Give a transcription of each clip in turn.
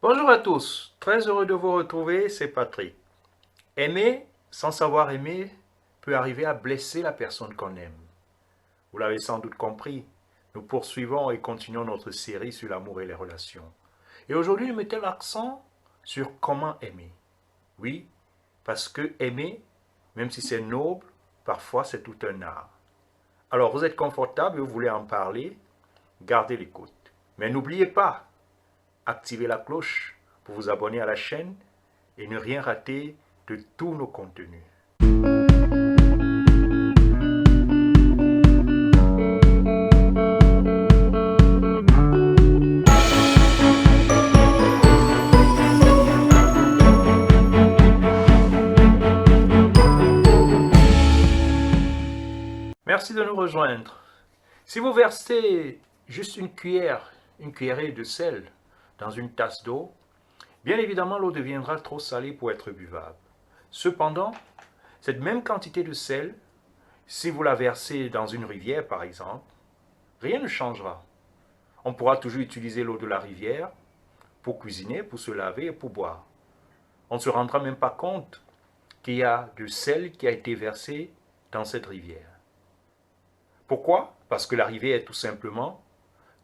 Bonjour à tous, très heureux de vous retrouver, c'est Patrick. Aimer sans savoir aimer peut arriver à blesser la personne qu'on aime. Vous l'avez sans doute compris, nous poursuivons et continuons notre série sur l'amour et les relations. Et aujourd'hui, nous mettons l'accent sur comment aimer. Oui, parce que aimer, même si c'est noble, parfois c'est tout un art. Alors vous êtes confortable et vous voulez en parler, gardez l'écoute. Mais n'oubliez pas, activez la cloche pour vous abonner à la chaîne et ne rien rater de tous nos contenus. Merci de nous rejoindre. Si vous versez juste une cuillerée de sel dans une tasse d'eau, bien évidemment l'eau deviendra trop salée pour être buvable. Cependant, cette même quantité de sel, si vous la versez dans une rivière par exemple, rien ne changera. On pourra toujours utiliser l'eau de la rivière pour cuisiner, pour se laver et pour boire. On ne se rendra même pas compte qu'il y a du sel qui a été versé dans cette rivière. Pourquoi? Parce que la rivière est tout simplement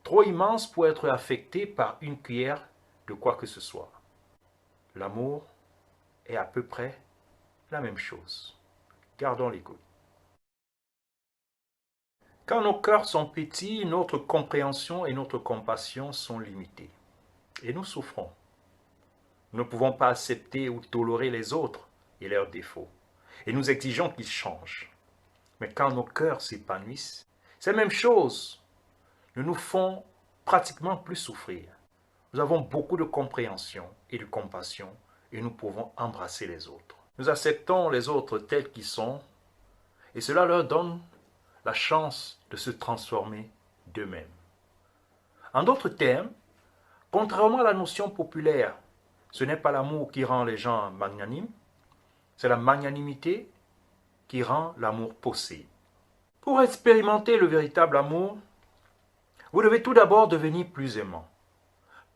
trop immense pour être affectée par une cuillère de quoi que ce soit. L'amour est à peu près la même chose. Gardons l'écoute. Quand nos cœurs sont petits, notre compréhension et notre compassion sont limitées. Et nous souffrons. Nous ne pouvons pas accepter ou tolérer les autres et leurs défauts. Et nous exigeons qu'ils changent. Mais quand nos cœurs s'épanouissent, ces mêmes choses ne nous font pratiquement plus souffrir. Nous avons beaucoup de compréhension et de compassion et nous pouvons embrasser les autres. Nous acceptons les autres tels qu'ils sont et cela leur donne la chance de se transformer d'eux-mêmes. En d'autres termes, contrairement à la notion populaire, ce n'est pas l'amour qui rend les gens magnanimes, c'est la magnanimité qui rend l'amour possible. Pour expérimenter le véritable amour, vous devez tout d'abord devenir plus aimant.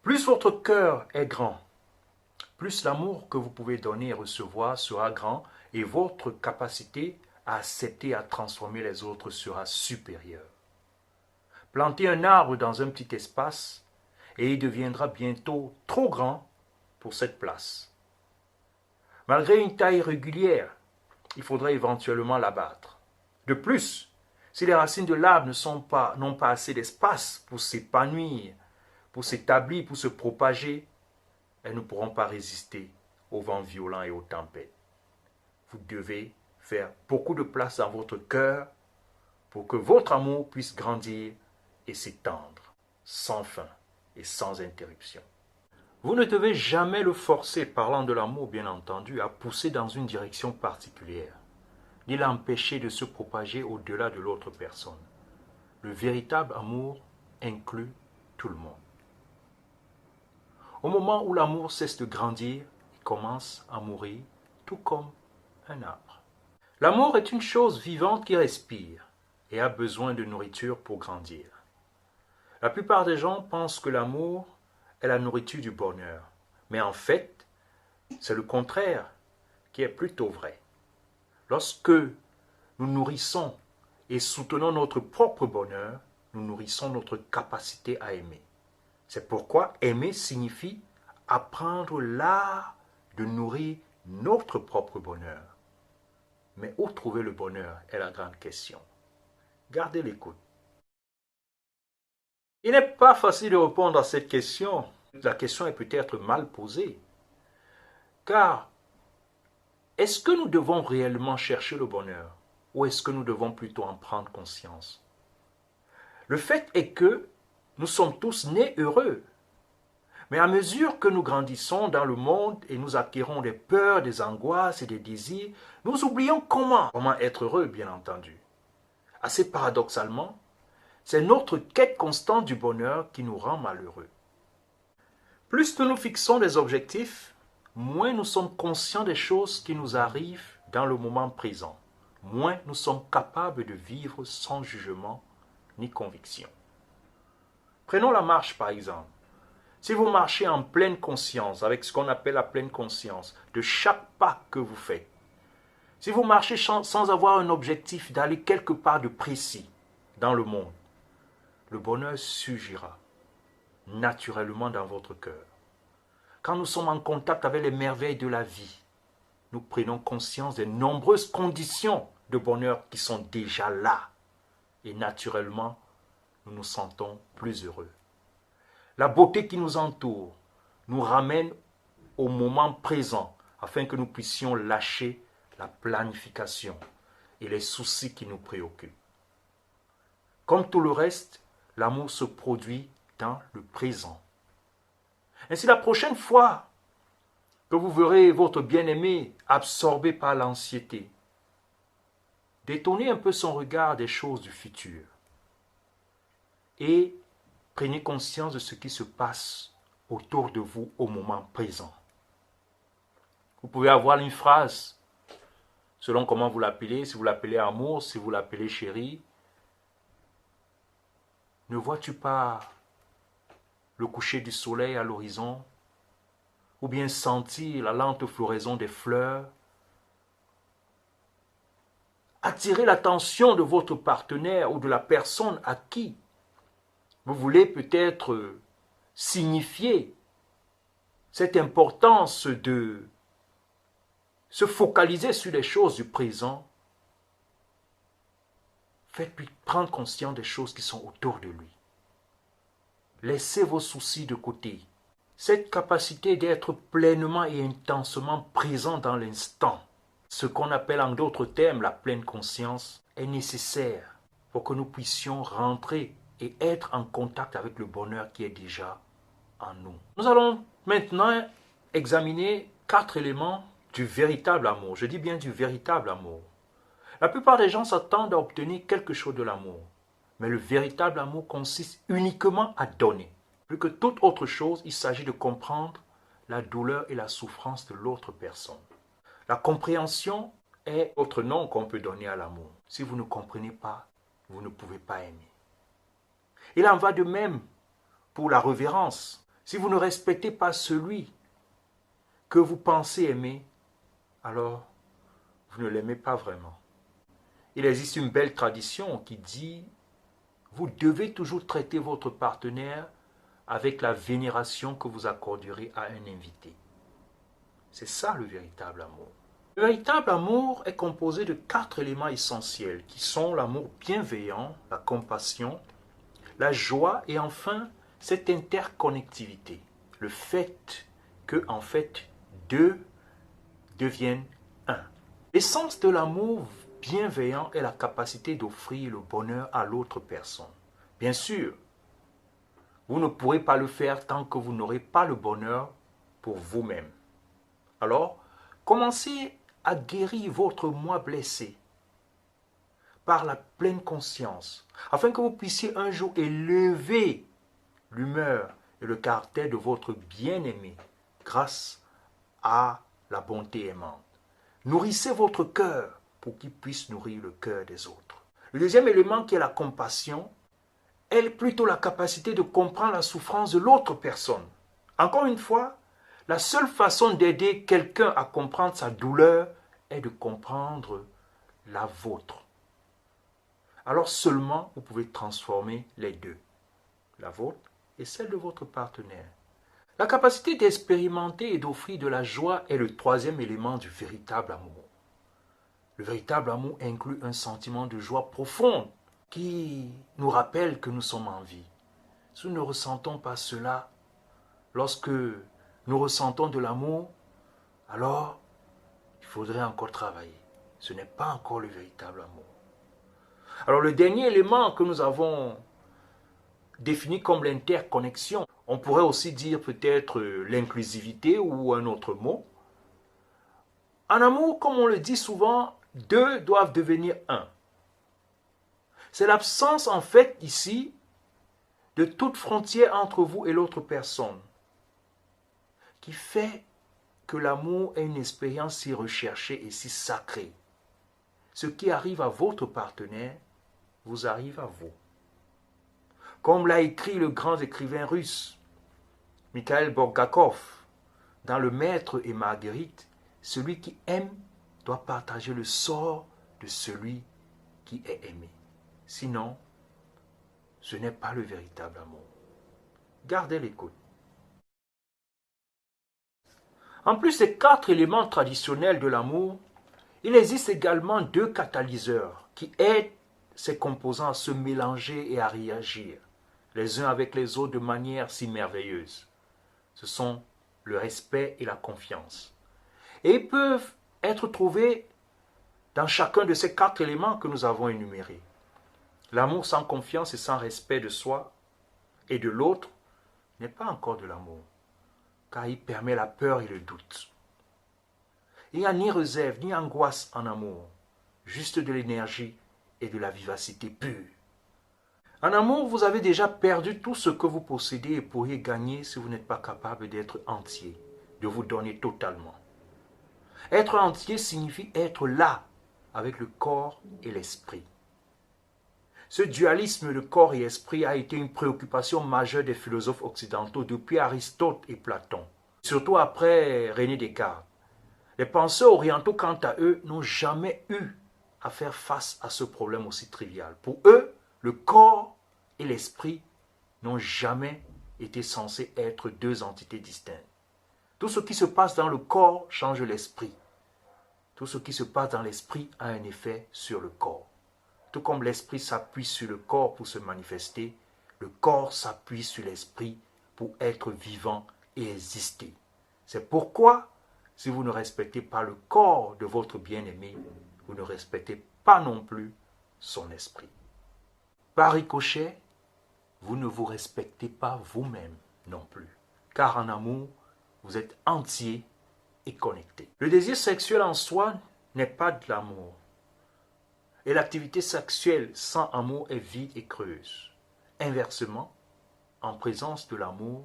Plus votre cœur est grand, plus l'amour que vous pouvez donner et recevoir sera grand et votre capacité à accepter et à transformer les autres sera supérieure. Plantez un arbre dans un petit espace et il deviendra bientôt trop grand pour cette place. Malgré une taille régulière, il faudra éventuellement l'abattre. De plus, si les racines de l'arbre n'ont pas assez d'espace pour s'épanouir, pour s'établir, pour se propager, elles ne pourront pas résister aux vents violents et aux tempêtes. Vous devez faire beaucoup de place dans votre cœur pour que votre amour puisse grandir et s'étendre sans fin et sans interruption. Vous ne devez jamais le forcer, parlant de l'amour bien entendu, à pousser dans une direction particulière, ni l'empêcher de se propager au-delà de l'autre personne. Le véritable amour inclut tout le monde. Au moment où l'amour cesse de grandir, il commence à mourir, tout comme un arbre. L'amour est une chose vivante qui respire et a besoin de nourriture pour grandir. La plupart des gens pensent que l'amour est la nourriture du bonheur, mais en fait, c'est le contraire qui est plutôt vrai. Lorsque nous nourrissons et soutenons notre propre bonheur, nous nourrissons notre capacité à aimer. C'est pourquoi aimer signifie apprendre l'art de nourrir notre propre bonheur. Mais où trouver le bonheur est la grande question. Gardez l'écoute. Il n'est pas facile de répondre à cette question. La question est peut-être mal posée. Car est-ce que nous devons réellement chercher le bonheur ou est-ce que nous devons plutôt en prendre conscience? Le fait est que nous sommes tous nés heureux. Mais à mesure que nous grandissons dans le monde et nous acquérons des peurs, des angoisses et des désirs, nous oublions comment être heureux, bien entendu. Assez paradoxalement, c'est notre quête constante du bonheur qui nous rend malheureux. Plus nous nous fixons des objectifs, moins nous sommes conscients des choses qui nous arrivent dans le moment présent. Moins nous sommes capables de vivre sans jugement ni conviction. Prenons la marche par exemple. Si vous marchez en pleine conscience, avec ce qu'on appelle la pleine conscience, de chaque pas que vous faites, si vous marchez sans avoir un objectif d'aller quelque part de précis dans le monde, le bonheur surgira naturellement dans votre cœur. Quand nous sommes en contact avec les merveilles de la vie, nous prenons conscience des nombreuses conditions de bonheur qui sont déjà là. Et naturellement, nous nous sentons plus heureux. La beauté qui nous entoure nous ramène au moment présent afin que nous puissions lâcher la planification et les soucis qui nous préoccupent. Comme tout le reste, l'amour se produit dans le présent. Ainsi, la prochaine fois que vous verrez votre bien-aimé absorbé par l'anxiété, détournez un peu son regard des choses du futur et prenez conscience de ce qui se passe autour de vous au moment présent. Vous pouvez avoir une phrase, selon comment vous l'appelez, si vous l'appelez amour, si vous l'appelez chéri. Ne vois-tu pas le coucher du soleil à l'horizon, ou bien sentir la lente floraison des fleurs? Attirez l'attention de votre partenaire ou de la personne à qui vous voulez peut-être signifier cette importance de se focaliser sur les choses du présent. Faites-lui prendre conscience des choses qui sont autour de lui. Laissez vos soucis de côté. Cette capacité d'être pleinement et intensement présent dans l'instant, ce qu'on appelle en d'autres termes la pleine conscience, est nécessaire pour que nous puissions rentrer et être en contact avec le bonheur qui est déjà en nous. Nous allons maintenant examiner 4 éléments du véritable amour. Je dis bien du véritable amour. La plupart des gens s'attendent à obtenir quelque chose de l'amour. Mais le véritable amour consiste uniquement à donner. Plus que toute autre chose, il s'agit de comprendre la douleur et la souffrance de l'autre personne. La compréhension est autre nom qu'on peut donner à l'amour. Si vous ne comprenez pas, vous ne pouvez pas aimer. Il en va de même pour la révérence. Si vous ne respectez pas celui que vous pensez aimer, alors vous ne l'aimez pas vraiment. Il existe une belle tradition qui dit « Vous devez toujours traiter votre partenaire avec la vénération que vous accorderez à un invité. » C'est ça le véritable amour. Le véritable amour est composé de 4 éléments essentiels qui sont l'amour bienveillant, la compassion, la joie et enfin cette interconnectivité. Le fait que en fait 2 deviennent 1. L'essence de l'amour bienveillant est la capacité d'offrir le bonheur à l'autre personne. Bien sûr, vous ne pourrez pas le faire tant que vous n'aurez pas le bonheur pour vous-même. Alors, commencez à guérir votre moi blessé par la pleine conscience, afin que vous puissiez un jour élever l'humeur et le caractère de votre bien-aimé grâce à la bonté aimante. Nourrissez votre cœur pour qu'il puisse nourrir le cœur des autres. Le deuxième élément qui est la compassion est plutôt la capacité de comprendre la souffrance de l'autre personne. Encore une fois, la seule façon d'aider quelqu'un à comprendre sa douleur est de comprendre la vôtre. Alors seulement vous pouvez transformer les deux, la vôtre et celle de votre partenaire. La capacité d'expérimenter et d'offrir de la joie est le 3e élément du véritable amour. Le véritable amour inclut un sentiment de joie profonde qui nous rappelle que nous sommes en vie. Si nous ne ressentons pas cela, lorsque nous ressentons de l'amour, alors il faudrait encore travailler. Ce n'est pas encore le véritable amour. Alors le dernier élément que nous avons défini comme l'interconnexion, on pourrait aussi dire peut-être l'inclusivité ou un autre mot. En amour, comme on le dit souvent, 2 doivent devenir 1. C'est l'absence en fait ici de toute frontière entre vous et l'autre personne qui fait que l'amour est une expérience si recherchée et si sacrée. Ce qui arrive à votre partenaire vous arrive à vous. Comme l'a écrit le grand écrivain russe Mikhail Bulgakov, dans Le Maître et Marguerite, celui qui aime doit partager le sort de celui qui est aimé. Sinon, ce n'est pas le véritable amour. Gardez l'écoute. En plus des 4 éléments traditionnels de l'amour, il existe également 2 catalyseurs qui aident ces composants à se mélanger et à réagir les uns avec les autres de manière si merveilleuse. Ce sont le respect et la confiance. Et ils peuvent être trouvés dans chacun de ces 4 éléments que nous avons énumérés. L'amour sans confiance et sans respect de soi et de l'autre n'est pas encore de l'amour, car il permet la peur et le doute. Il n'y a ni réserve ni angoisse en amour, juste de l'énergie et de la vivacité pure. En amour, vous avez déjà perdu tout ce que vous possédez et pourriez gagner si vous n'êtes pas capable d'être entier, de vous donner totalement. Être entier signifie être là avec le corps et l'esprit. Ce dualisme de corps et esprit a été une préoccupation majeure des philosophes occidentaux depuis Aristote et Platon, surtout après René Descartes. Les penseurs orientaux, quant à eux, n'ont jamais eu à faire face à ce problème aussi trivial. Pour eux, le corps et l'esprit n'ont jamais été censés être 2 entités distinctes. Tout ce qui se passe dans le corps change l'esprit. Tout ce qui se passe dans l'esprit a un effet sur le corps. Tout comme l'esprit s'appuie sur le corps pour se manifester, le corps s'appuie sur l'esprit pour être vivant et exister. C'est pourquoi, si vous ne respectez pas le corps de votre bien-aimé, vous ne respectez pas non plus son esprit. Par ricochet, vous ne vous respectez pas vous-même non plus, car en amour, vous êtes entier et connecté. Le désir sexuel en soi n'est pas de l'amour. Et l'activité sexuelle sans amour est vide et creuse. Inversement, en présence de l'amour,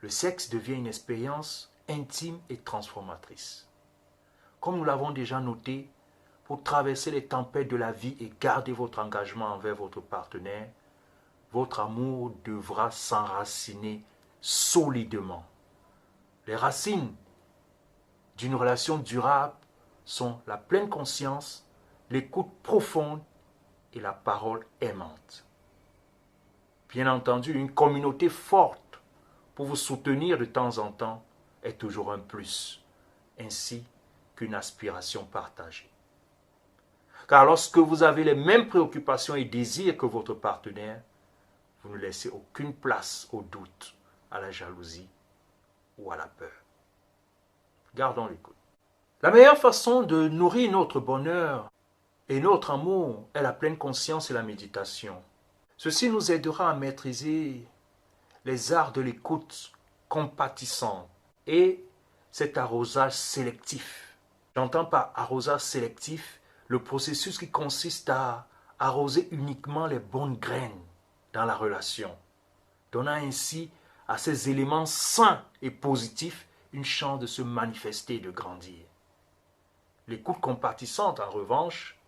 le sexe devient une expérience intime et transformatrice. Comme nous l'avons déjà noté, pour traverser les tempêtes de la vie et garder votre engagement envers votre partenaire, votre amour devra s'enraciner solidement. Les racines d'une relation durable sont la pleine conscience, l'écoute profonde et la parole aimante. Bien entendu, une communauté forte pour vous soutenir de temps en temps est toujours un plus, ainsi qu'une aspiration partagée. Car lorsque vous avez les mêmes préoccupations et désirs que votre partenaire, vous ne laissez aucune place au doute, à la jalousie ou à la peur. Gardons l'écoute. La meilleure façon de nourrir notre bonheur et notre amour est la pleine conscience et la méditation. Ceci nous aidera à maîtriser les arts de l'écoute compatissante et cet arrosage sélectif. J'entends par arrosage sélectif le processus qui consiste à arroser uniquement les bonnes graines dans la relation, donnant ainsi à ces éléments sains et positifs une chance de se manifester et de grandir. L'écoute compatissante, en revanche,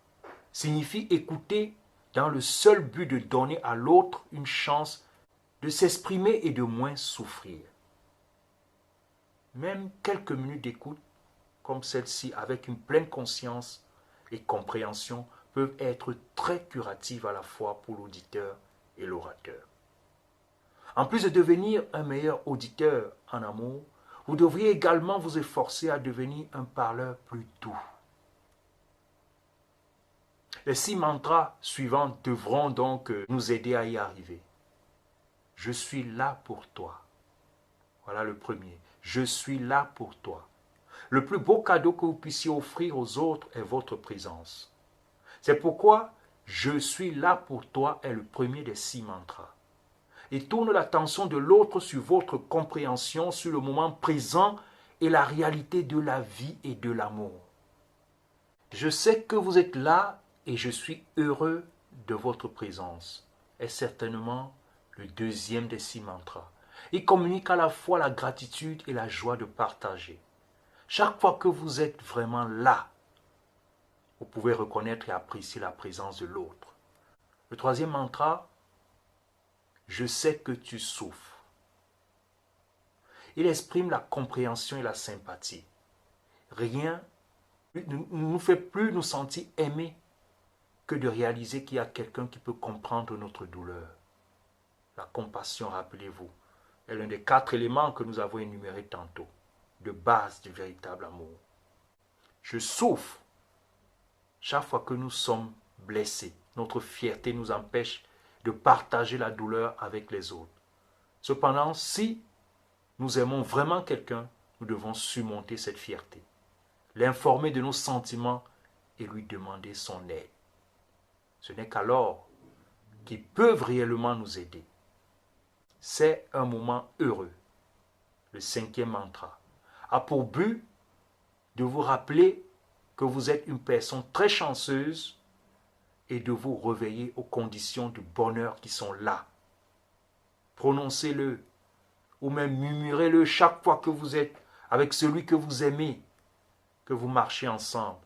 signifie écouter dans le seul but de donner à l'autre une chance de s'exprimer et de moins souffrir. Même quelques minutes d'écoute, comme celle-ci, avec une pleine conscience et compréhension, peuvent être très curatives à la fois pour l'auditeur et l'orateur. En plus de devenir un meilleur auditeur en amour, vous devriez également vous efforcer à devenir un parleur plus doux. Les 6 mantras suivants devront donc nous aider à y arriver. Je suis là pour toi. Voilà le premier. Je suis là pour toi. Le plus beau cadeau que vous puissiez offrir aux autres est votre présence. C'est pourquoi je suis là pour toi est le premier des 6 mantras. Il tourne l'attention de l'autre sur votre compréhension, sur le moment présent et la réalité de la vie et de l'amour. Je sais que vous êtes là et je suis heureux de votre présence est certainement le deuxième des 6 mantras. Il communique à la fois la gratitude et la joie de partager. Chaque fois que vous êtes vraiment là, vous pouvez reconnaître et apprécier la présence de l'autre. Le troisième mantra, je sais que tu souffres. Il exprime la compréhension et la sympathie. Rien ne nous fait plus nous sentir aimés que de réaliser qu'il y a quelqu'un qui peut comprendre notre douleur. La compassion, rappelez-vous, est l'un des 4 éléments que nous avons énumérés tantôt, de base du véritable amour. Je souffre chaque fois que nous sommes blessés. Notre fierté nous empêche de partager la douleur avec les autres. Cependant, si nous aimons vraiment quelqu'un, nous devons surmonter cette fierté, l'informer de nos sentiments et lui demander son aide. Ce n'est qu'alors qu'ils peuvent réellement nous aider. C'est un moment heureux. Le 5e mantra a pour but de vous rappeler que vous êtes une personne très chanceuse et de vous réveiller aux conditions de bonheur qui sont là. Prononcez-le ou même murmurez-le chaque fois que vous êtes avec celui que vous aimez, que vous marchez ensemble,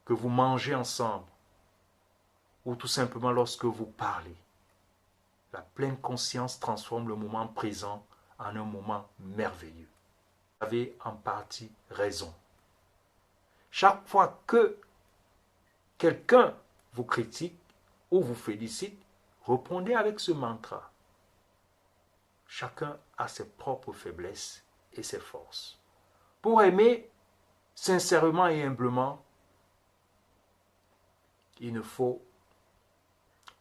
que vous mangez ensemble, ou tout simplement lorsque vous parlez. La pleine conscience transforme le moment présent en un moment merveilleux. Vous avez en partie raison. Chaque fois que quelqu'un vous critique ou vous félicite, répondez avec ce mantra. Chacun a ses propres faiblesses et ses forces. Pour aimer sincèrement et humblement, il ne faut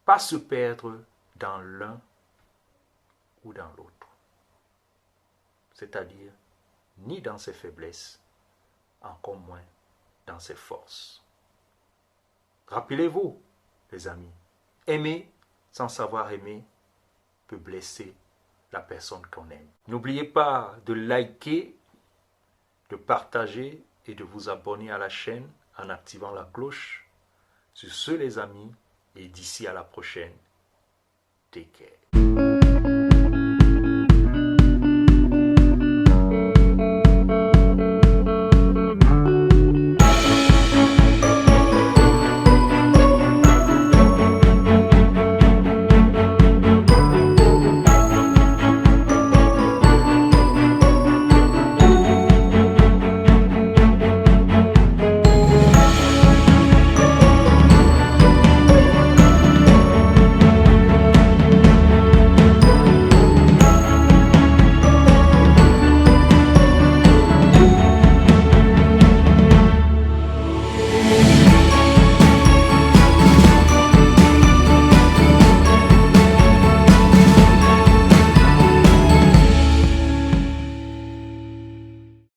pas se perdre dans l'un ou dans l'autre. C'est-à-dire, ni dans ses faiblesses, encore moins dans ses forces. Rappelez-vous, les amis, aimer sans savoir aimer peut blesser la personne qu'on aime. N'oubliez pas de liker, de partager et de vous abonner à la chaîne en activant la cloche. Sur ce, les amis, et d'ici à la prochaine, take care.